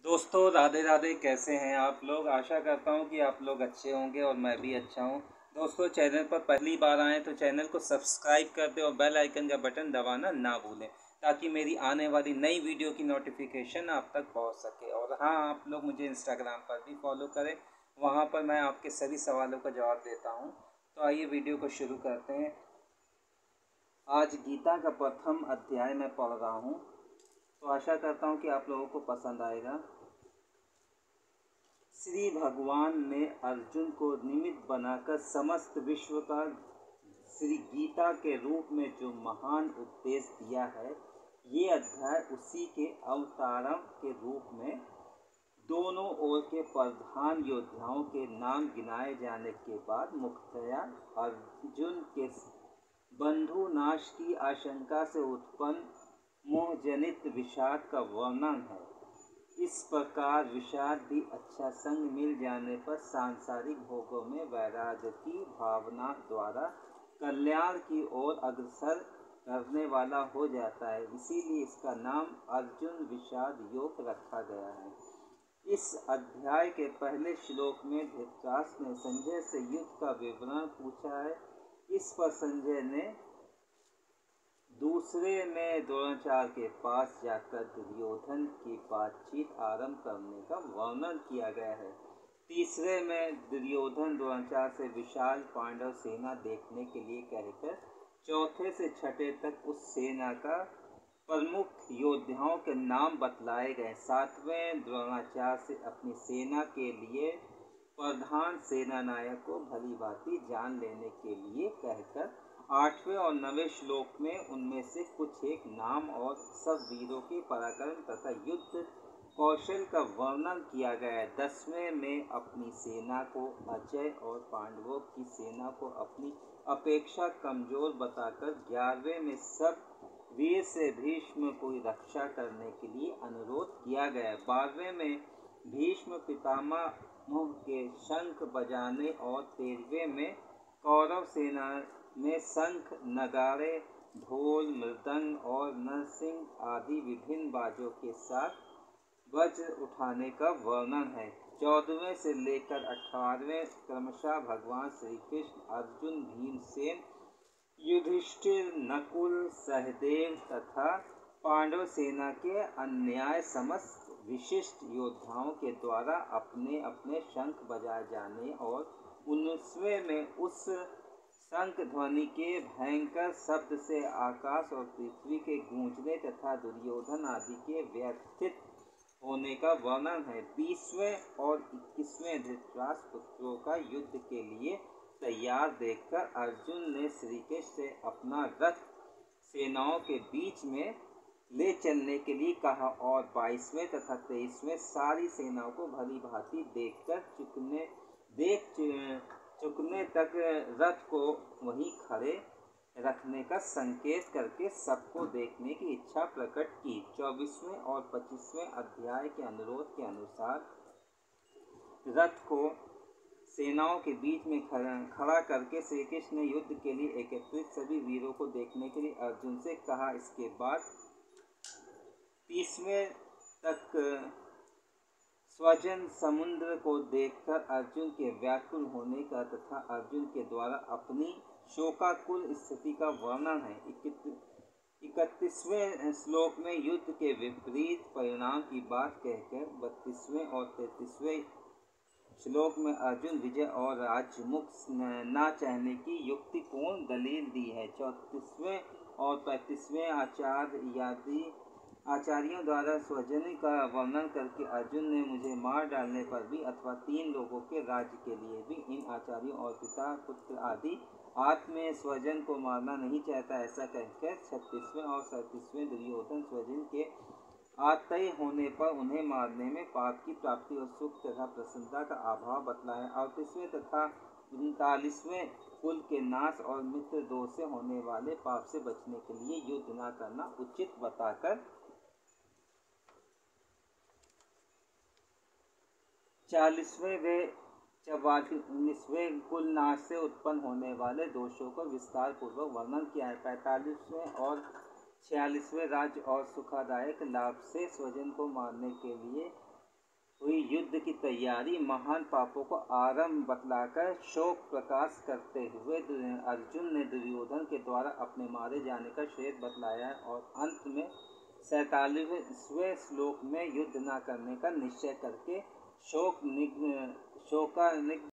दोस्तों राधे राधे। कैसे हैं आप लोग? आशा करता हूं कि आप लोग अच्छे होंगे और मैं भी अच्छा हूं। दोस्तों, चैनल पर पहली बार आएँ तो चैनल को सब्सक्राइब कर दें और बेल आइकन का बटन दबाना ना भूलें, ताकि मेरी आने वाली नई वीडियो की नोटिफिकेशन आप तक पहुंच सके। और हाँ, आप लोग मुझे इंस्टाग्राम पर भी फॉलो करें, वहां पर मैं आपके सभी सवालों का जवाब देता हूँ। तो आइए वीडियो को शुरू करते हैं। आज गीता का प्रथम अध्याय मैं पढ़ रहा हूँ, तो आशा करता हूँ कि आप लोगों को पसंद आएगा। श्री भगवान ने अर्जुन को निमित्त बनाकर समस्त विश्व का श्री गीता के रूप में जो महान उपदेश दिया है, ये अध्याय उसी के अवतारम के रूप में दोनों ओर के प्रधान योद्धाओं के नाम गिनाए जाने के बाद मुख्यतया अर्जुन के बंधु नाश की आशंका से उत्पन्न मोहजनित विषाद का वर्णन है। इस प्रकार विषाद भी अच्छा संग मिल जाने पर सांसारिक भोगों में वैराग्य की भावना द्वारा कल्याण की ओर अग्रसर करने वाला हो जाता है। इसीलिए इसका नाम अर्जुन विषाद योग रखा गया है। इस अध्याय के पहले श्लोक में धृतराष्ट्र ने संजय से युद्ध का विवरण पूछा है। इस पर संजय ने दूसरे में द्रोणाचार्य के पास जाकर दुर्योधन की बातचीत आरंभ करने का वर्णन किया गया है। तीसरे में दुर्योधन द्रोणाचार्य से विशाल पांडव सेना देखने के लिए कहकर चौथे से छठे तक उस सेना का प्रमुख योद्धाओं के नाम बतलाए गए। सातवें द्रोणाचार्य से अपनी सेना के लिए प्रधान सेना नायक को भली भांति जान लेने के लिए कहकर आठवें और नवें श्लोक में उनमें से कुछ एक नाम और सब वीरों के पराक्रम तथा युद्ध कौशल का वर्णन किया गया है। 10वें में अपनी सेना को अजय और पांडवों की सेना को अपनी अपेक्षा कमजोर बताकर 11वें में सब वीर से भीष्म को रक्षा करने के लिए अनुरोध किया गया। 12वें में भीष्म पितामह के शंख बजाने और 13वें में कौरव सेना में शंख, नगाड़े, ढोल, मृदंग और नरसिंह आदि विभिन्न बाजों के साथ वज्र उठाने का वर्णन है। 14वें से लेकर 18वें क्रमशः भगवान श्री कृष्ण, अर्जुन, भीमसेन, युधिष्ठिर, नकुल, सहदेव तथा पांडव सेना के अन्याय समस्त विशिष्ट योद्धाओं के द्वारा अपने अपने शंख बजाए जाने और 19वें में उस शंख ध्वनि के भयंकर शब्द से आकाश और पृथ्वी के गूंजने तथा दुर्योधन आदि के व्यथित होने का वर्णन है। 20वें और 21वें धृतराष्ट्र पुत्रों का युद्ध के लिए तैयार देखकर अर्जुन ने श्रीकृष्ण से अपना रथ सेनाओं के बीच में ले चलने के लिए कहा और 22वें तथा 23वें सारी सेनाओं को भली भांति देख चुकने तक रथ को वहीं खड़े रखने का संकेत करके सबको देखने की इच्छा प्रकट की। 24वें और 25वें अध्याय के अनुरोध के अनुसार रथ को सेनाओं के बीच में खड़ा करके श्री कृष्ण ने युद्ध के लिए एकत्रित सभी वीरों को देखने के लिए अर्जुन से कहा। इसके बाद 30वें तक स्वजन समुद्र को देखकर अर्जुन के व्याकुल होने का तथा अर्जुन के द्वारा अपनी शोकाकुल स्थिति का वर्णन है। 31वें श्लोक में युद्ध के विपरीत परिणाम की बात कहकर 32वें और 33वें श्लोक में अर्जुन विजय और राज्य मुख न चाहने की युक्तिपूर्ण दलील दी है। 34वें और 35वें आचार्यों द्वारा स्वजन का वर्णन करके अर्जुन ने मुझे मार डालने पर भी अथवा 3 लोगों के राज्य के लिए भी इन आचार्यों और पिता पुत्र आदि आत्म स्वजन को मारना नहीं चाहता, ऐसा कहकर 36वें और 37वें दुर्योधन स्वजन के आतय होने पर उन्हें मारने में पाप की प्राप्ति और सुख तथा प्रसन्नता का अभाव बतलाया। 38वें तथा 39वें कुल के नाश और मित्र दोष से होने वाले पाप से बचने के लिए युद्ध न करना उचित बताकर 40वें व 44वें कुल नाश से उत्पन्न होने वाले दोषों को विस्तार पूर्वक वर्णन किया है। 45वें और 46वें राज्य और सुखदायक लाभ से स्वजन को मारने के लिए हुई युद्ध की तैयारी, महान पापों को आरंभ बतलाकर शोक प्रकाश करते हुए अर्जुन ने दुर्योधन के द्वारा अपने मारे जाने का श्रेय बतलाया और अंत में 47वें श्लोक में युद्ध न करने का निश्चय करके शोकानिग्ध